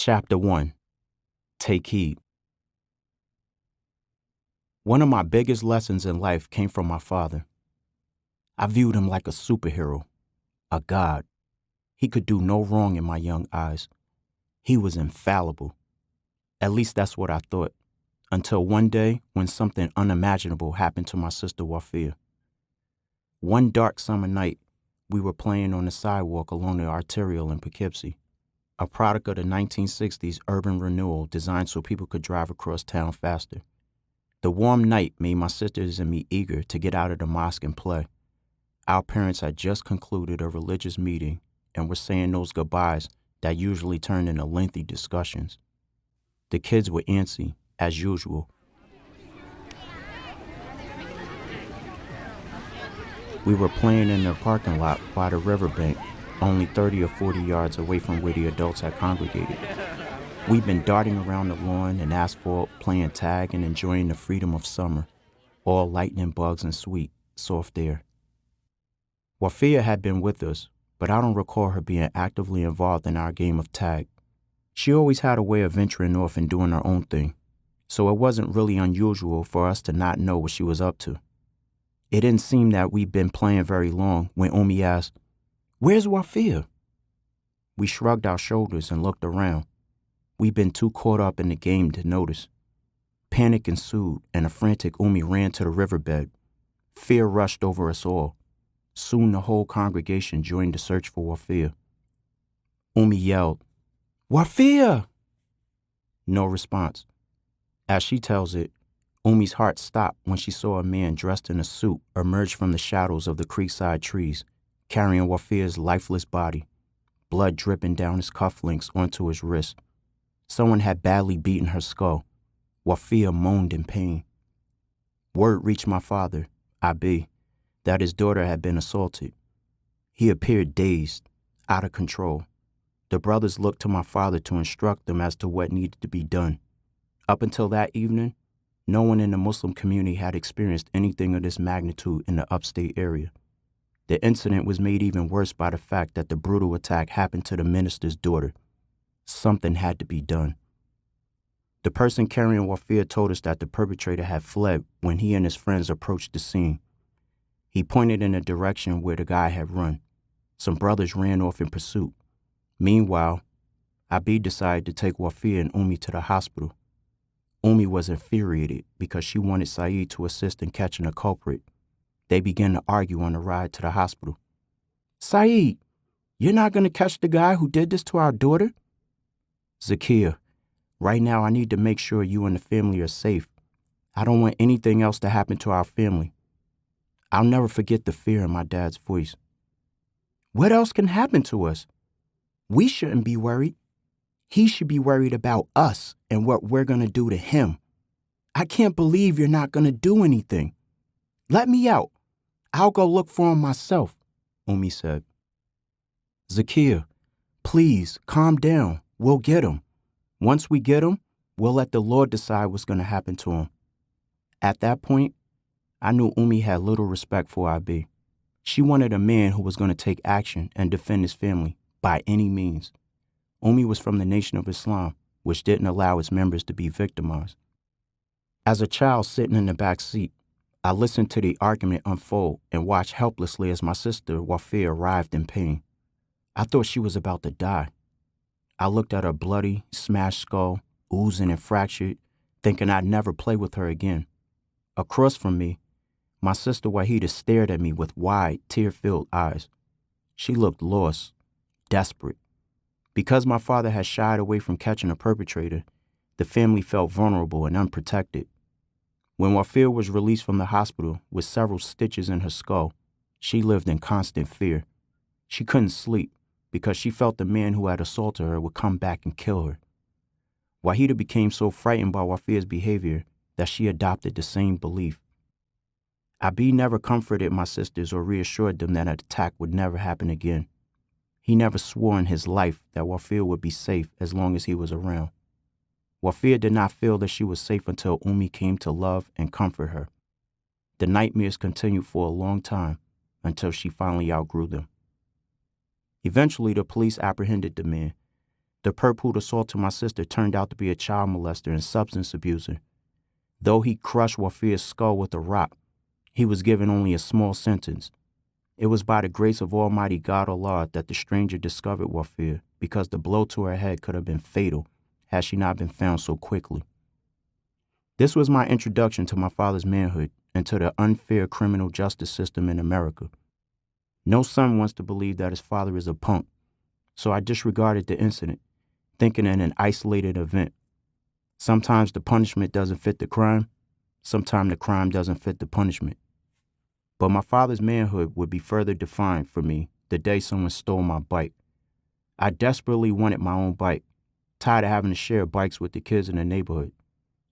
Chapter 1. Take Heed. One of my biggest lessons in life came from my father. I viewed him like a superhero, a god. He could do no wrong in my young eyes. He was infallible. At least that's what I thought, until one day when something unimaginable happened to my sister Wafia. One dark summer night, we were playing on the sidewalk along the arterial in Poughkeepsie, a product of the 1960s urban renewal designed so people could drive across town faster. The warm night made my sisters and me eager to get out of the mosque and play. Our parents had just concluded a religious meeting and were saying those goodbyes that usually turn into lengthy discussions. The kids were antsy, as usual. We were playing in their parking lot by the riverbank, only 30 or 40 yards away from where the adults had congregated. We'd been darting around the lawn and asphalt, playing tag and enjoying the freedom of summer, all lightning bugs and sweet, soft air. Wafia had been with us, but I don't recall her being actively involved in our game of tag. She always had a way of venturing off and doing her own thing, so it wasn't really unusual for us to not know what she was up to. It didn't seem that we'd been playing very long when Umi asked, "Where's Wafia?" We shrugged our shoulders and looked around. We'd been too caught up in the game to notice. Panic ensued, and a frantic Umi ran to the riverbed. Fear rushed over us all. Soon the whole congregation joined the search for Wafia. Umi yelled, "Wafia!" No response. As she tells it, Umi's heart stopped when she saw a man dressed in a suit emerge from the shadows of the creekside trees, carrying Wafia's lifeless body, blood dripping down his cufflinks onto his wrist. Someone had badly beaten her skull. Wafia moaned in pain. Word reached my father, Abi, that his daughter had been assaulted. He appeared dazed, out of control. The brothers looked to my father to instruct them as to what needed to be done. Up until that evening, no one in the Muslim community had experienced anything of this magnitude in the upstate area. The incident was made even worse by the fact that the brutal attack happened to the minister's daughter. Something had to be done. The person carrying Wafia told us that the perpetrator had fled when he and his friends approached the scene. He pointed in the direction where the guy had run. Some brothers ran off in pursuit. Meanwhile, Abi decided to take Wafia and Umi to the hospital. Umi was infuriated because she wanted Saeed to assist in catching the culprit. They began to argue on the ride to the hospital. "Saeed, you're not going to catch the guy who did this to our daughter?" "Zakia, right now I need to make sure you and the family are safe. I don't want anything else to happen to our family." I'll never forget the fear in my dad's voice. "What else can happen to us? We shouldn't be worried. He should be worried about us and what we're going to do to him. I can't believe you're not going to do anything. Let me out. I'll go look for him myself," Umi said. "Zakia, please calm down. We'll get him. Once we get him, we'll let the Lord decide what's going to happen to him." At that point, I knew Umi had little respect for Abi. She wanted a man who was going to take action and defend his family by any means. Umi was from the Nation of Islam, which didn't allow its members to be victimized. As a child sitting in the back seat, I listened to the argument unfold and watched helplessly as my sister Wafia writhed in pain. I thought she was about to die. I looked at her bloody, smashed skull, oozing and fractured, thinking I'd never play with her again. Across from me, my sister Wahida stared at me with wide, tear-filled eyes. She looked lost, desperate. Because my father had shied away from catching a perpetrator, the family felt vulnerable and unprotected. When Wafia was released from the hospital with several stitches in her skull, she lived in constant fear. She couldn't sleep because she felt the man who had assaulted her would come back and kill her. Wahida became so frightened by Wafia's behavior that she adopted the same belief. Abi never comforted my sisters or reassured them that an attack would never happen again. He never swore in his life that Wafia would be safe as long as he was around. Wafia did not feel that she was safe until Umi came to love and comfort her. The nightmares continued for a long time until she finally outgrew them. Eventually, the police apprehended the man. The perp who'd assaulted my sister turned out to be a child molester and substance abuser. Though he crushed Wafia's skull with a rock, he was given only a small sentence. It was by the grace of Almighty God Allah that the stranger discovered Wafia, because the blow to her head could have been fatal had she not been found so quickly. This was my introduction to my father's manhood and to the unfair criminal justice system in America. No son wants to believe that his father is a punk, so I disregarded the incident, thinking it an isolated event. Sometimes the punishment doesn't fit the crime, sometimes the crime doesn't fit the punishment. But my father's manhood would be further defined for me the day someone stole my bike. I desperately wanted my own bike, tired of having to share bikes with the kids in the neighborhood.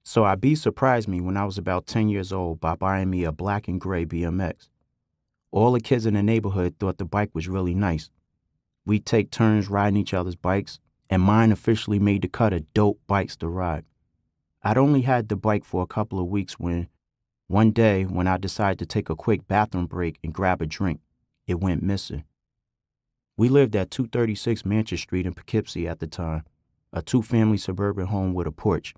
So Abi surprised me when I was about 10 years old by buying me a black and gray BMX. All the kids in the neighborhood thought the bike was really nice. We'd take turns riding each other's bikes, and mine officially made the cut of dope bikes to ride. I'd only had the bike for a couple of weeks when, one day when I decided to take a quick bathroom break and grab a drink, it went missing. We lived at 236 Manchester Street in Poughkeepsie at the time, a two-family suburban home with a porch.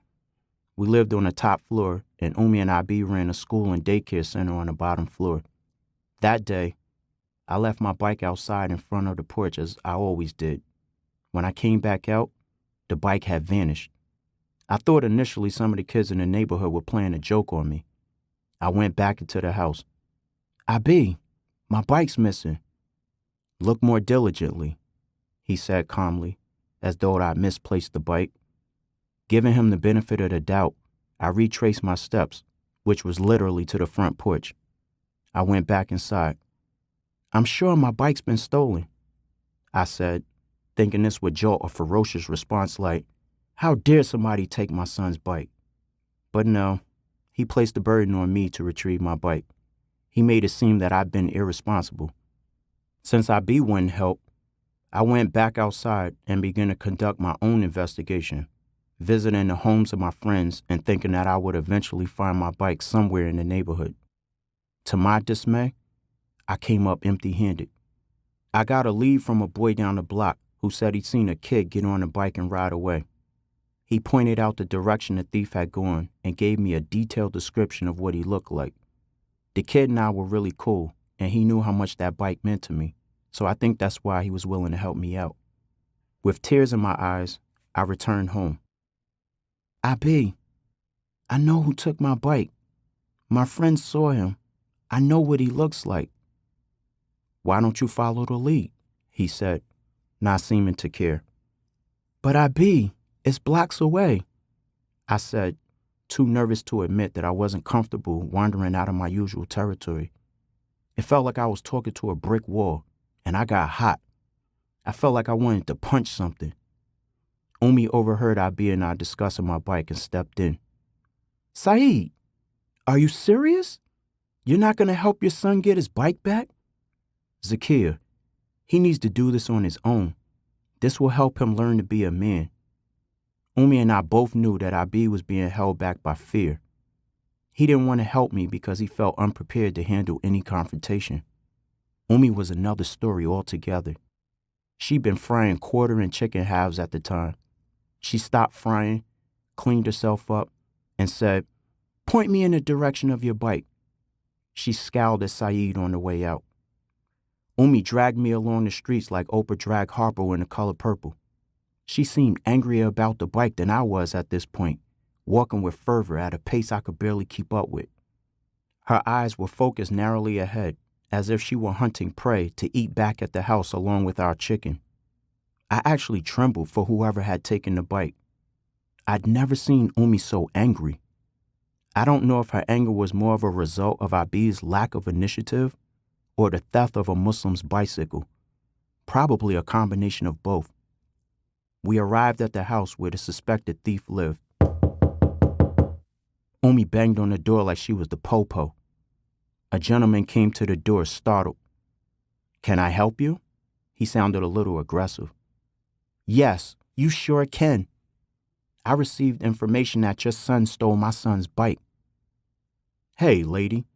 We lived on the top floor, and Umi and Abi ran a school and daycare center on the bottom floor. That day, I left my bike outside in front of the porch as I always did. When I came back out, the bike had vanished. I thought initially some of the kids in the neighborhood were playing a joke on me. I went back into the house. Abi, my bike's missing. Look more diligently, he said calmly, as though I'd misplaced the bike. Giving him the benefit of the doubt, I retraced my steps, which was literally to the front porch. I went back inside. I'm sure my bike's been stolen, I said, thinking this would jolt a ferocious response like, how dare somebody take my son's bike? But no, he placed the burden on me to retrieve my bike. He made it seem that I'd been irresponsible. Since Abi wouldn't help, I went back outside and began to conduct my own investigation, visiting the homes of my friends and thinking that I would eventually find my bike somewhere in the neighborhood. To my dismay, I came up empty-handed. I got a lead from a boy down the block who said he'd seen a kid get on a bike and ride away. He pointed out the direction the thief had gone and gave me a detailed description of what he looked like. The kid and I were really cool, and he knew how much that bike meant to me, so I think that's why he was willing to help me out. With tears in my eyes, I returned home. Abi, I know who took my bike. My friends saw him. I know what he looks like. Why don't you follow the lead? He said, not seeming to care. But Abi, it's blocks away, I said, too nervous to admit that I wasn't comfortable wandering out of my usual territory. It felt like I was talking to a brick wall, and I got hot. I felt like I wanted to punch something. Umi overheard Abi and I discussing my bike and stepped in. Saeed, are you serious? You're not going to help your son get his bike back? Zakia, he needs to do this on his own. This will help him learn to be a man. Umi and I both knew that Abi was being held back by fear. He didn't want to help me because he felt unprepared to handle any confrontation. Umi was another story altogether. She'd been frying quarter and chicken halves at the time. She stopped frying, cleaned herself up, and said, "Point me in the direction of your bike." She scowled at Saeed on the way out. Umi dragged me along the streets like Oprah dragged Harpo in The Color Purple. She seemed angrier about the bike than I was at this point, walking with fervor at a pace I could barely keep up with. Her eyes were focused narrowly ahead, as if she were hunting prey to eat back at the house along with our chicken. I actually trembled for whoever had taken the bike. I'd never seen Umi so angry. I don't know if her anger was more of a result of Abi's lack of initiative or the theft of a Muslim's bicycle. Probably a combination of both. We arrived at the house where the suspected thief lived. Umi banged on the door like she was the popo. A gentleman came to the door, startled. "Can I help you?" He sounded a little aggressive. "Yes, you sure can. I received information that your son stole my son's bike." "Hey, lady,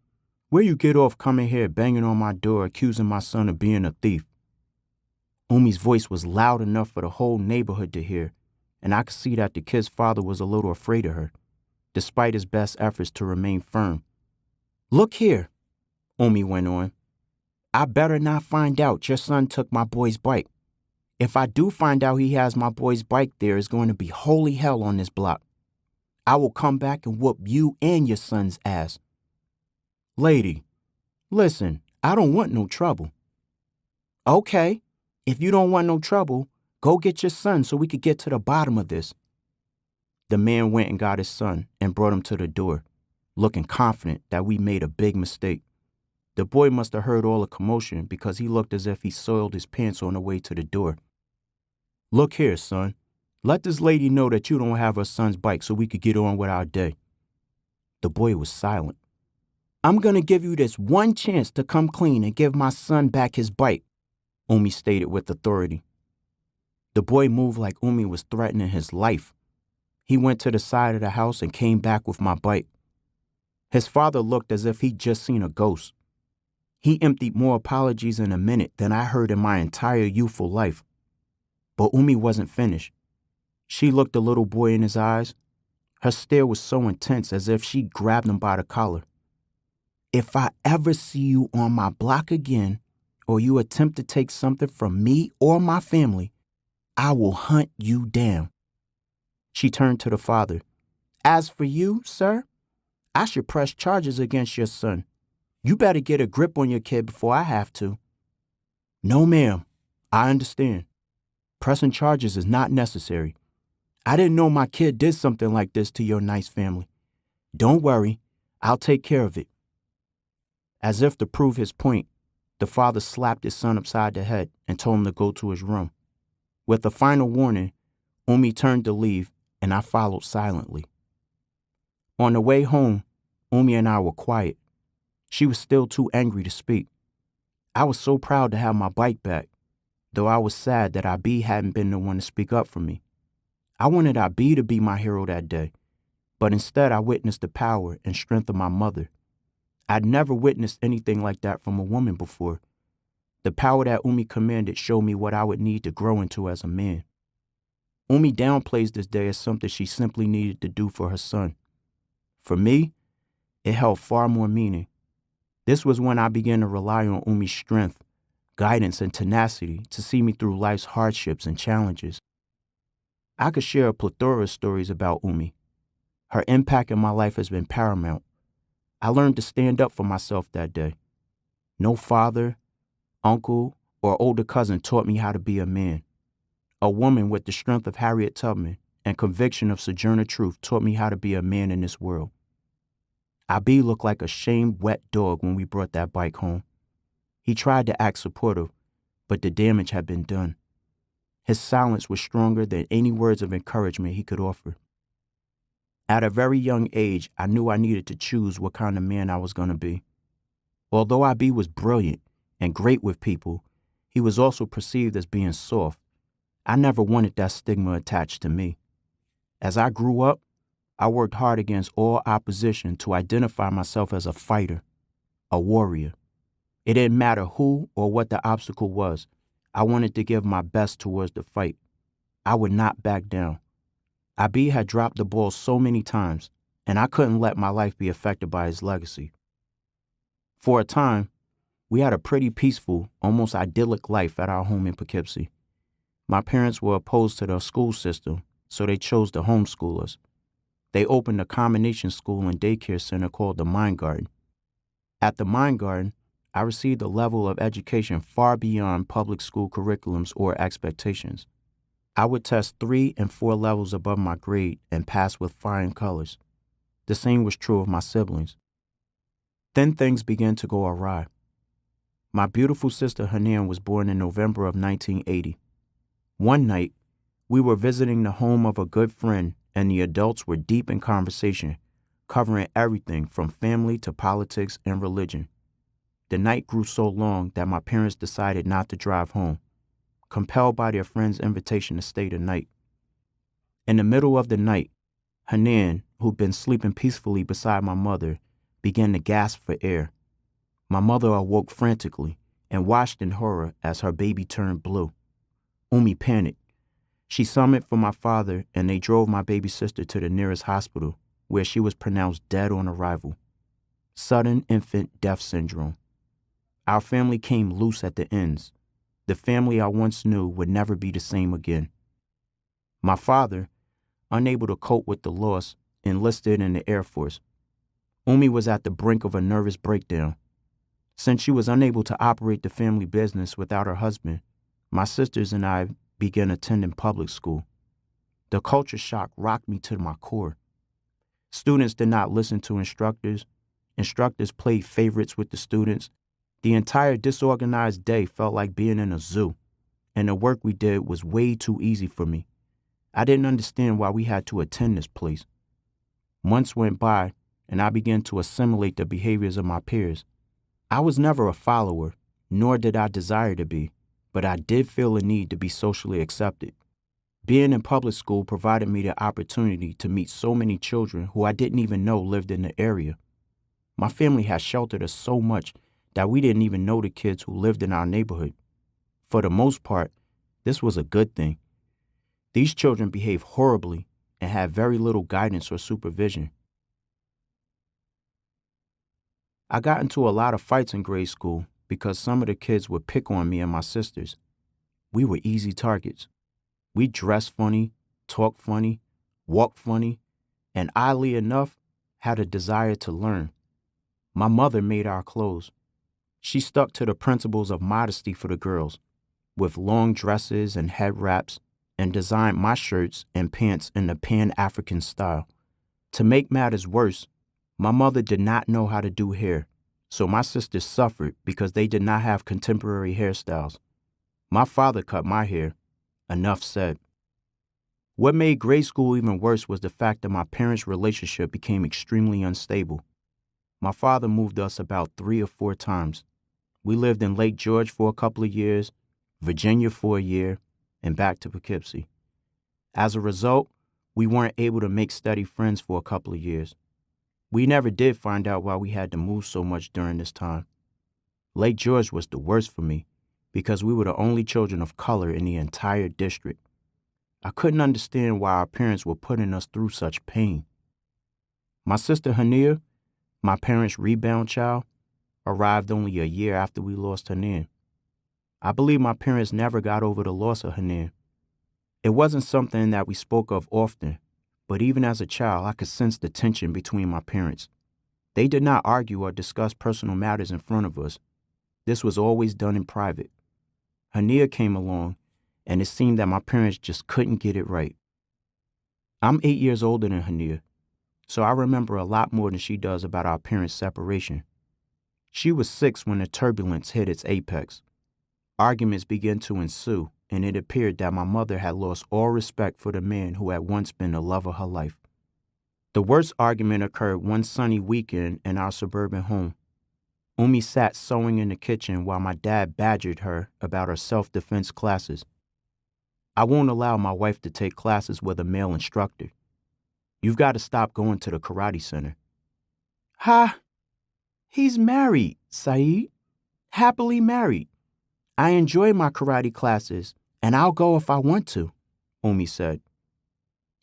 where you get off coming here banging on my door accusing my son of being a thief?" Umi's voice was loud enough for the whole neighborhood to hear, and I could see that the kid's father was a little afraid of her, despite his best efforts to remain firm. "Look here," Umi went on. "I better not find out your son took my boy's bike. If I do find out he has my boy's bike, there is going to be holy hell on this block. I will come back and whoop you and your son's ass." "Lady, listen, I don't want no trouble." "Okay, if you don't want no trouble, go get your son so we could get to the bottom of this." The man went and got his son and brought him to the door, looking confident that we made a big mistake. The boy must have heard all the commotion because he looked as if he soiled his pants on the way to the door. "Look here, son. Let this lady know that you don't have her son's bike so we could get on with our day." The boy was silent. "I'm going to give you this one chance to come clean and give my son back his bike," Umi stated with authority. The boy moved like Umi was threatening his life. He went to the side of the house and came back with my bike. His father looked as if he'd just seen a ghost. He emptied more apologies in a minute than I heard in my entire youthful life. But Umi wasn't finished. She looked the little boy in his eyes. Her stare was so intense as if she grabbed him by the collar. "If I ever see you on my block again, or you attempt to take something from me or my family, I will hunt you down." She turned to the father. "As for you, sir, I should press charges against your son. You better get a grip on your kid before I have to." "No, ma'am. I understand. Pressing charges is not necessary. I didn't know my kid did something like this to your nice family. Don't worry. I'll take care of it." As if to prove his point, the father slapped his son upside the head and told him to go to his room. With a final warning, Umi turned to leave, and I followed silently. On the way home, Umi and I were quiet. She was still too angry to speak. I was so proud to have my bike back, though I was sad that Abi hadn't been the one to speak up for me. I wanted Abi to be my hero that day, but instead I witnessed the power and strength of my mother. I'd never witnessed anything like that from a woman before. The power that Umi commanded showed me what I would need to grow into as a man. Umi downplays this day as something she simply needed to do for her son. For me, it held far more meaning. This was when I began to rely on Umi's strength, guidance, and tenacity to see me through life's hardships and challenges. I could share a plethora of stories about Umi. Her impact in my life has been paramount. I learned to stand up for myself that day. No father, uncle, or older cousin taught me how to be a man. A woman with the strength of Harriet Tubman and conviction of Sojourner Truth taught me how to be a man in this world. Abi looked like a shamed, wet dog when we brought that bike home. He tried to act supportive, but the damage had been done. His silence was stronger than any words of encouragement he could offer. At a very young age, I knew I needed to choose what kind of man I was going to be. Although Abi was brilliant and great with people, he was also perceived as being soft. I never wanted that stigma attached to me. As I grew up, I worked hard against all opposition to identify myself as a fighter, a warrior. It didn't matter who or what the obstacle was. I wanted to give my best towards the fight. I would not back down. Abi had dropped the ball so many times, and I couldn't let my life be affected by his legacy. For a time, we had a pretty peaceful, almost idyllic life at our home in Poughkeepsie. My parents were opposed to the school system, so they chose to homeschool us. They opened a combination school and daycare center called the Mind Garden. At the Mind Garden, I received a level of education far beyond public school curriculums or expectations. I would test 3 and 4 levels above my grade and pass with flying colors. The same was true of my siblings. Then things began to go awry. My beautiful sister Hanan was born in November of 1980. One night, we were visiting the home of a good friend, and the adults were deep in conversation, covering everything from family to politics and religion. The night grew so long that my parents decided not to drive home, compelled by their friend's invitation to stay the night. In the middle of the night, Hanan, who'd been sleeping peacefully beside my mother, began to gasp for air. My mother awoke frantically and watched in horror as her baby turned blue. Umi panicked. She summoned for my father, and they drove my baby sister to the nearest hospital, where she was pronounced dead on arrival. Sudden infant death syndrome. Our family came loose at the ends. The family I once knew would never be the same again. My father, unable to cope with the loss, enlisted in the Air Force. Umi was at the brink of a nervous breakdown. Since she was unable to operate the family business without her husband, my sisters and I began attending public school. The culture shock rocked me to my core. Students did not listen to instructors. Instructors played favorites with the students. The entire disorganized day felt like being in a zoo, and the work we did was way too easy for me. I didn't understand why we had to attend this place. Months went by, and I began to assimilate the behaviors of my peers. I was never a follower, nor did I desire to be, but I did feel a need to be socially accepted. Being in public school provided me the opportunity to meet so many children who I didn't even know lived in the area. My family had sheltered us so much that we didn't even know the kids who lived in our neighborhood. For the most part, this was a good thing. These children behaved horribly and had very little guidance or supervision. I got into a lot of fights in grade school because some of the kids would pick on me and my sisters. We were easy targets. We dressed funny, talked funny, walked funny, and oddly enough, had a desire to learn. My mother made our clothes. She stuck to the principles of modesty for the girls, with long dresses and head wraps, and designed my shirts and pants in the Pan-African style. To make matters worse, my mother did not know how to do hair, so my sisters suffered because they did not have contemporary hairstyles. My father cut my hair. Enough said. What made grade school even worse was the fact that my parents' relationship became extremely unstable. My father moved us about 3 or 4 times. We lived in Lake George for a couple of years, Virginia for a year, and back to Poughkeepsie. As a result, we weren't able to make steady friends for a couple of years. We never did find out why we had to move so much during this time. Lake George was the worst for me because we were the only children of color in the entire district. I couldn't understand why our parents were putting us through such pain. My sister Hania, my parents' rebound child, arrived only a year after we lost Hanan. I believe my parents never got over the loss of Hanan. It wasn't something that we spoke of often, but even as a child, I could sense the tension between my parents. They did not argue or discuss personal matters in front of us. This was always done in private. Hania came along, and it seemed that my parents just couldn't get it right. I'm 8 years older than Hania, so I remember a lot more than she does about our parents' separation. She was 6 when the turbulence hit its apex. Arguments began to ensue, and it appeared that my mother had lost all respect for the man who had once been the love of her life. The worst argument occurred one sunny weekend in our suburban home. Umi sat sewing in the kitchen while my dad badgered her about her self-defense classes. I won't allow my wife to take classes with a male instructor. You've got to stop going to the karate center. Ha! He's married, Saeed. Happily married. I enjoy my karate classes, and I'll go if I want to, Umi said.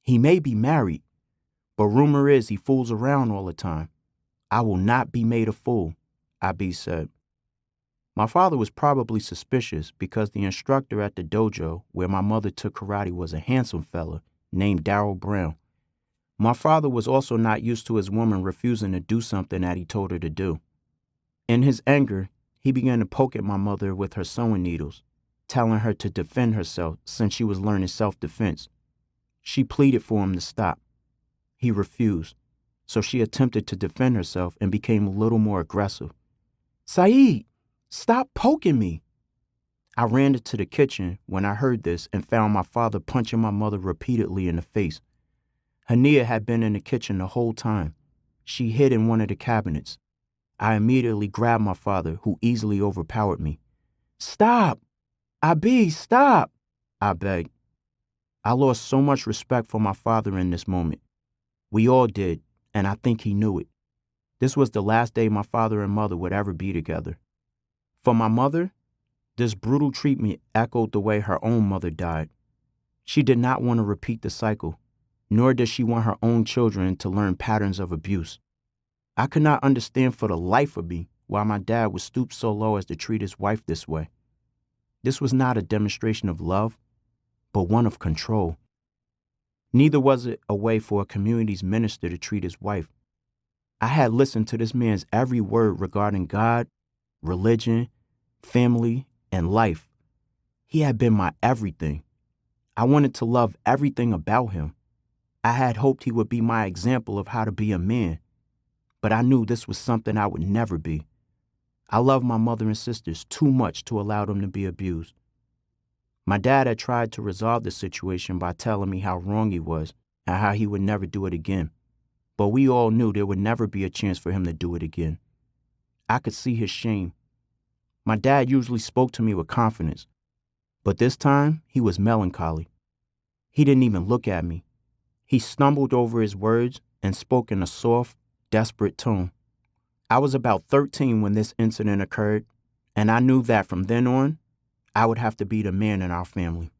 He may be married, but rumor is he fools around all the time. I will not be made a fool, Abi said. My father was probably suspicious because the instructor at the dojo where my mother took karate was a handsome fella named Darryl Brown. My father was also not used to his woman refusing to do something that he told her to do. In his anger, he began to poke at my mother with her sewing needles, telling her to defend herself since she was learning self-defense. She pleaded for him to stop. He refused, so she attempted to defend herself and became a little more aggressive. Saeed, stop poking me. I ran into the kitchen when I heard this and found my father punching my mother repeatedly in the face. Hania had been in the kitchen the whole time. She hid in one of the cabinets. I immediately grabbed my father, who easily overpowered me. Stop! Abi, stop! I begged. I lost so much respect for my father in this moment. We all did, and I think he knew it. This was the last day my father and mother would ever be together. For my mother, This brutal treatment echoed the way her own mother died. She did not want to repeat the cycle, nor did she want her own children to learn patterns of abuse. I could not understand for the life of me why my dad would stoop so low as to treat his wife this way. This was not a demonstration of love, but one of control. Neither was it a way for a community's minister to treat his wife. I had listened to this man's every word regarding God, religion, family, and life. He had been my everything. I wanted to love everything about him. I had hoped he would be my example of how to be a man, but I knew this was something I would never be. I loved my mother and sisters too much to allow them to be abused. My dad had tried to resolve the situation by telling me how wrong he was and how he would never do it again. But we all knew there would never be a chance for him to do it again. I could see his shame. My dad usually spoke to me with confidence, but this time he was melancholy. He didn't even look at me. He stumbled over his words and spoke in a soft, desperate tone. I was about 13 when this incident occurred, and I knew that from then on, I would have to be the man in our family.